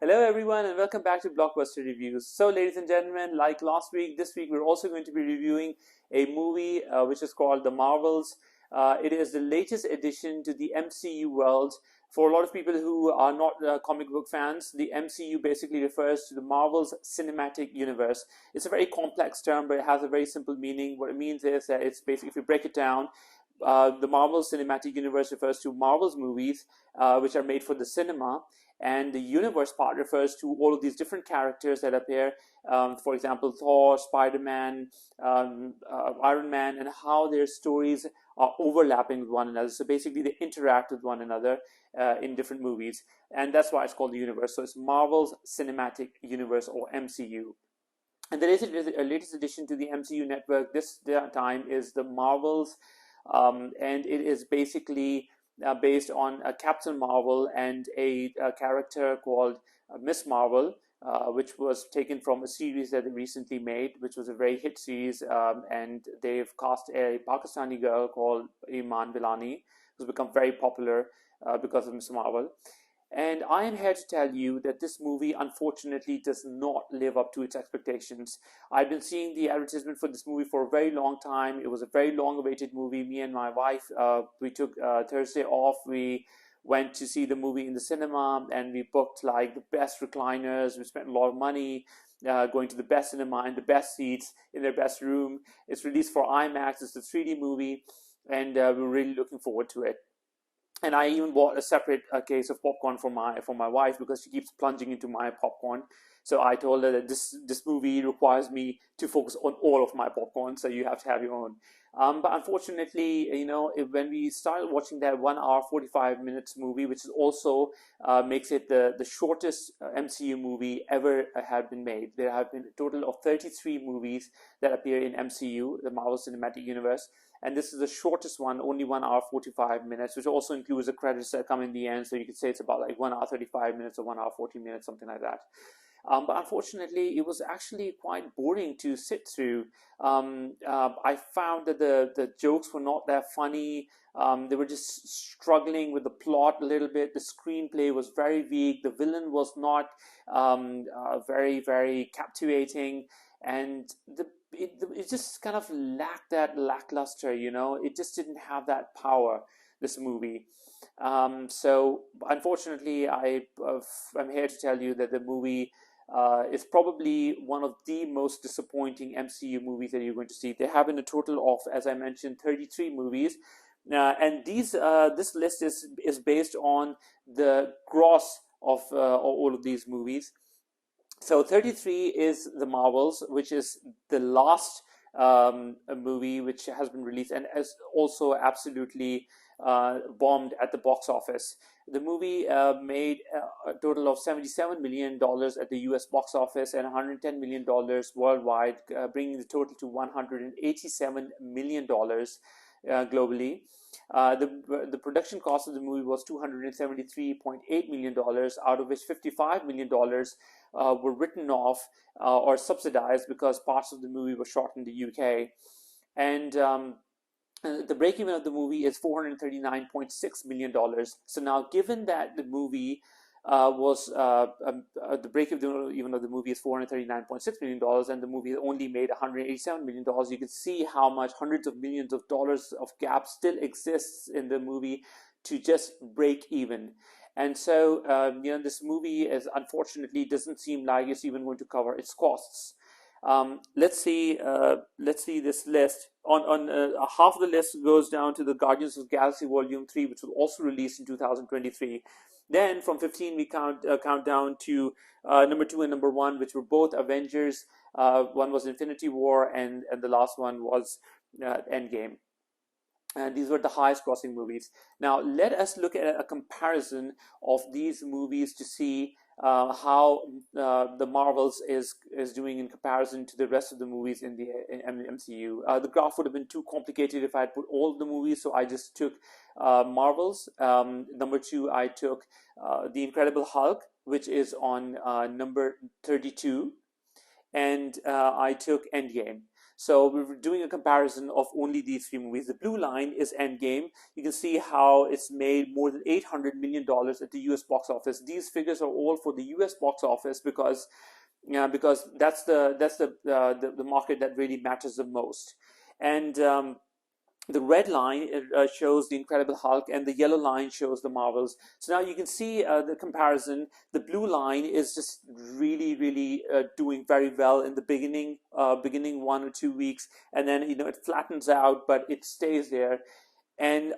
Hello, everyone, and welcome back to Blockbuster Reviews. So, ladies and gentlemen, like last week, this week we're also going to be reviewing a movie which is called The Marvels. It is the latest addition to the MCU world. For a lot of people who are not comic book fans, the MCU basically refers to the Marvel's Cinematic Universe. It's a very complex term, but it has a very simple meaning. What it means is that it's basically, if you break it down, the Marvel Cinematic Universe refers to Marvel's movies, which are made for the cinema, and the universe part refers to all of these different characters that appear. For example, Thor, Spider-Man, Iron Man, and how their stories are overlapping with one another. So basically, they interact with one another in different movies, and that's why it's called the universe. So it's Marvel's Cinematic Universe, or MCU. And the latest addition to the MCU network this time is the Marvels, and it is basically based on Captain Marvel and a character called Miss Marvel, which was taken from a series that they recently made, which was a very hit series. And they've cast a Pakistani girl called Iman Vellani, who's become very popular because of Miss Marvel. And I am here to tell you that this movie, unfortunately, does not live up to its expectations. I've been seeing the advertisement for this movie for a very long time. It was a very long-awaited movie. Me and my wife, we took Thursday off. We went to see the movie in the cinema, and we booked like the best recliners. We spent a lot of money going to the best cinema and the best seats in their best room. It's released for IMAX. It's a 3D movie, and we're really looking forward to it. And I even bought a separate case of popcorn for my wife, because she keeps plunging into my popcorn. So I told her that this movie requires me to focus on all of my popcorn, so you have to have your own. But unfortunately, when we started watching that 1 hour 45 minutes movie, which is also makes it the shortest MCU movie ever had been made. There have been a total of 33 movies that appear in MCU, the Marvel Cinematic Universe. And this is the shortest one, only 1 hour 45 minutes, which also includes the credits that come in the end. So you could say it's about like 1 hour 35 minutes or 1 hour 40 minutes, something like that. But unfortunately, it was actually quite boring to sit through. I found that the jokes were not that funny. They were just struggling with the plot a little bit. The screenplay was very weak. The villain was not very, very captivating. And it just kind of lacked that lackluster, it just didn't have that power, this movie. So unfortunately, I'm here to tell you that the movie is probably one of the most disappointing MCU movies that you're going to see. They have in a total of, as I mentioned, 33 movies. And this list is based on the gross of all of these movies. So 33 is The Marvels, which is the last movie which has been released and has also absolutely bombed at the box office. The movie made a total of $77 million at the US box office and $110 million worldwide, bringing the total to $187 million globally. The production cost of the movie was $273.8 million, out of which $55 million were written off or subsidized because parts of the movie were shot in the UK. And the break-even of the movie is $439.6 million. So now, given that the movie the break-even of the movie is $439.6 million, and the movie only made $187 million, you can see how much hundreds of millions of dollars of gap still exists in the movie to just break even. And so, this movie unfortunately doesn't seem like it's even going to cover its costs. Let's see this list. On half of the list goes down to the Guardians of the Galaxy Volume 3, which was also released in 2023. Then from 15 we count down to number 2 and number 1, which were both Avengers. One was Infinity War, and the last one was Endgame. And these were the highest grossing movies. Now let us look at a comparison of these movies to see how the Marvels is doing in comparison to the rest of the movies in the MCU. The graph would have been too complicated if I had put all of the movies, so I just took Marvels. Number 2, I took The Incredible Hulk, which is on number 32, and I took Endgame. So we're doing a comparison of only these three movies. The blue line is Endgame. You can see how it's made more than $800 million at the US box office. These figures are all for the US box office because that's the market that really matters the most. And the red line shows the Incredible Hulk, and the yellow line shows the Marvels. So now you can see the comparison. The blue line is just really, really doing very well in the beginning 1 or 2 weeks, and then it flattens out, but it stays there. And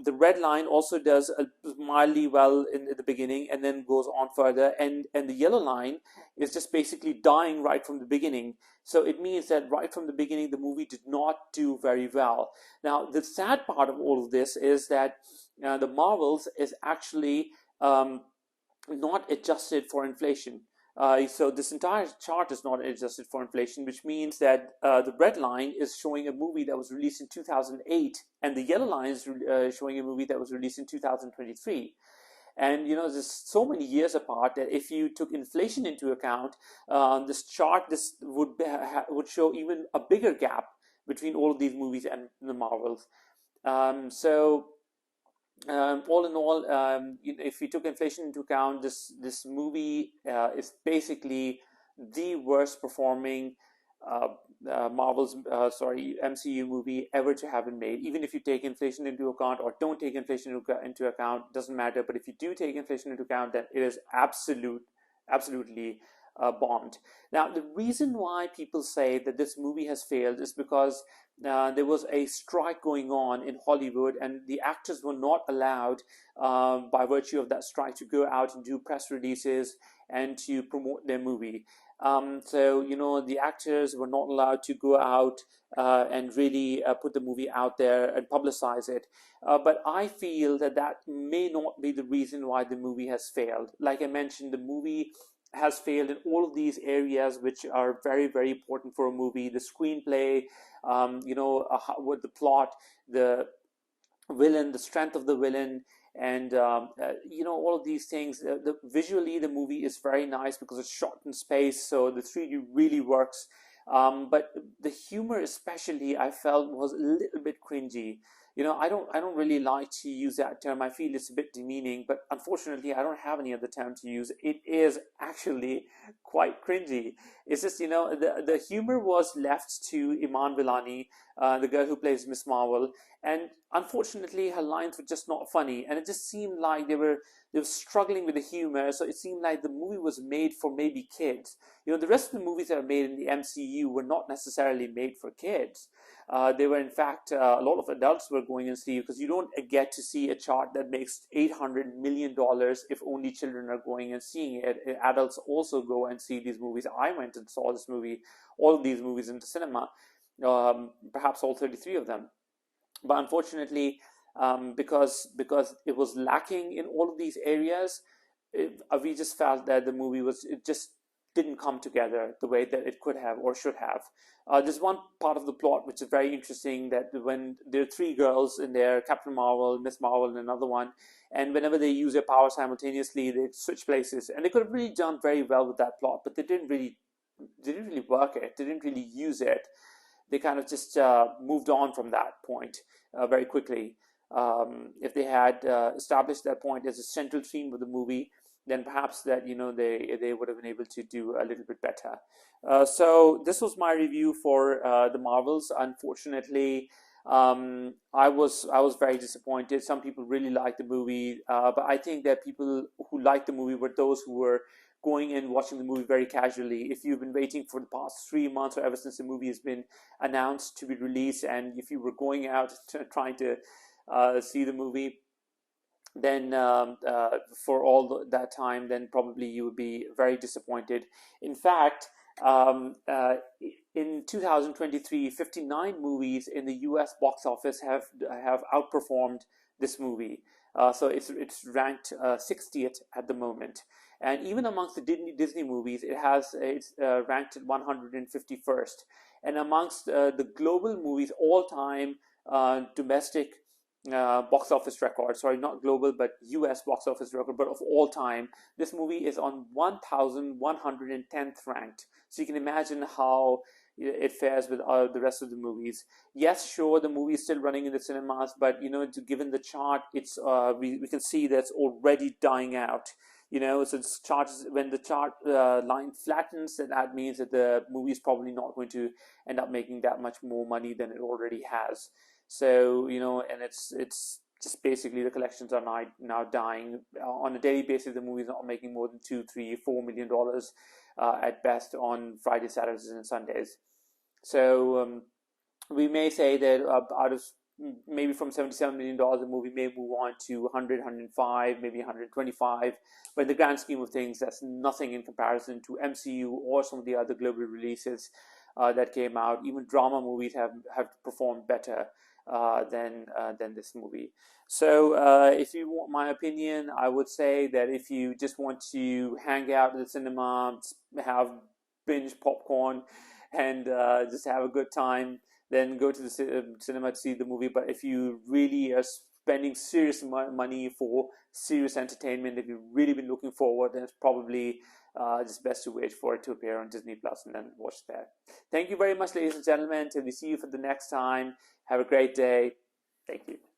the red line also does mildly well in the beginning and then goes on further, and the yellow line is just basically dying right from the beginning. So it means that right from the beginning the movie did not do very well. Now the sad part of all of this is that the Marvels is actually not adjusted for inflation. So this entire chart is not adjusted for inflation, which means that the red line is showing a movie that was released in 2008, and the yellow line is showing a movie that was released in 2023. And there's so many years apart that if you took inflation into account, this chart would show even a bigger gap between all of these movies and the Marvels. All in all, if we took inflation into account, this movie is basically the worst performing MCU movie ever to have been made. Even if you take inflation into account or don't take inflation into account, doesn't matter. But if you do take inflation into account, then it is absolutely bombed. Now, the reason why people say that this movie has failed is because there was a strike going on in Hollywood, and the actors were not allowed, by virtue of that strike, to go out and do press releases and to promote their movie. So the actors were not allowed to go out and really put the movie out there and publicize it. But I feel that may not be the reason why the movie has failed. Like I mentioned, the movie has failed in all of these areas which are very, very important for a movie: the screenplay, with the plot, the villain, the strength of the villain, and all of these things. Visually, the movie is very nice because it's shot in space, so the 3D really works. But the humor, especially, I felt was a little bit cringy. I don't really like to use that term. I feel it's a bit demeaning, but unfortunately, I don't have any other term to use. It is actually quite cringy. It's just the humor was left to Iman Vellani, the girl who plays Miss Marvel, and unfortunately, her lines were just not funny, and it just seemed like they were struggling with the humor. So it seemed like the movie was made for maybe kids. The rest of the movies that are made in the MCU were not necessarily made for kids. They were, in fact, a lot of adults were going and see, because you don't get to see a chart that makes $800 million if only children are going and seeing it. Adults also go and see these movies. I went and saw all of these movies in the cinema, perhaps all 33 of them. But unfortunately, because it was lacking in all of these areas, we just felt that the movie just didn't come together the way that it could have or should have. There's one part of the plot which is very interesting, that when there are three girls in there, Captain Marvel, Miss Marvel, and another one, and whenever they use their power simultaneously, they switch places. And they could have really done very well with that plot, but they didn't really work it. They didn't really use it. They kind of just moved on from that point very quickly. If they had established that point as a central theme of the movie, then perhaps that they would have been able to do a little bit better. So this was my review for the Marvels. Unfortunately, I was very disappointed. Some people really liked the movie, but I think that people who liked the movie were those who were going and watching the movie very casually. If you've been waiting for the past 3 months or ever since the movie has been announced to be released, and if you were going out trying to see the movie, then for all that time, then probably you would be very disappointed. In fact, in 2023, 59 movies in the US box office have outperformed this movie. So it's ranked 60th at the moment. And even amongst the Disney movies, it's ranked 151st. And amongst the global movies, all-time domestic box office record, sorry, not global, but US box office record, but of all time, this movie is on 1,110th ranked. So you can imagine how it fares with the rest of the movies. Yes, sure, the movie is still running in the cinemas, but given the chart, it's we can see that it's already dying out. So this chart when the chart line flattens, then that means that the movie is probably not going to end up making that much more money than it already has. So and it's just basically the collections are now dying on a daily basis. The movie is not making more than $2, $3, $4 million at best on Fridays, Saturdays, and Sundays. So we may say that out of maybe from $77 million, the movie may move on to 100, 105, maybe 125. But in the grand scheme of things, that's nothing in comparison to MCU or some of the other global releases that came out. Even drama movies have performed better than this movie. So if you want my opinion, I would say that if you just want to hang out at the cinema, have binge popcorn, and just have a good time, then go to the cinema to see the movie. But if you really are spending serious money for serious entertainment, if you've really been looking forward, then it's probably just best to wait for it to appear on Disney Plus and then watch that. Thank you very much, ladies and gentlemen. Till we see you for the next time. Have a great day. Thank you.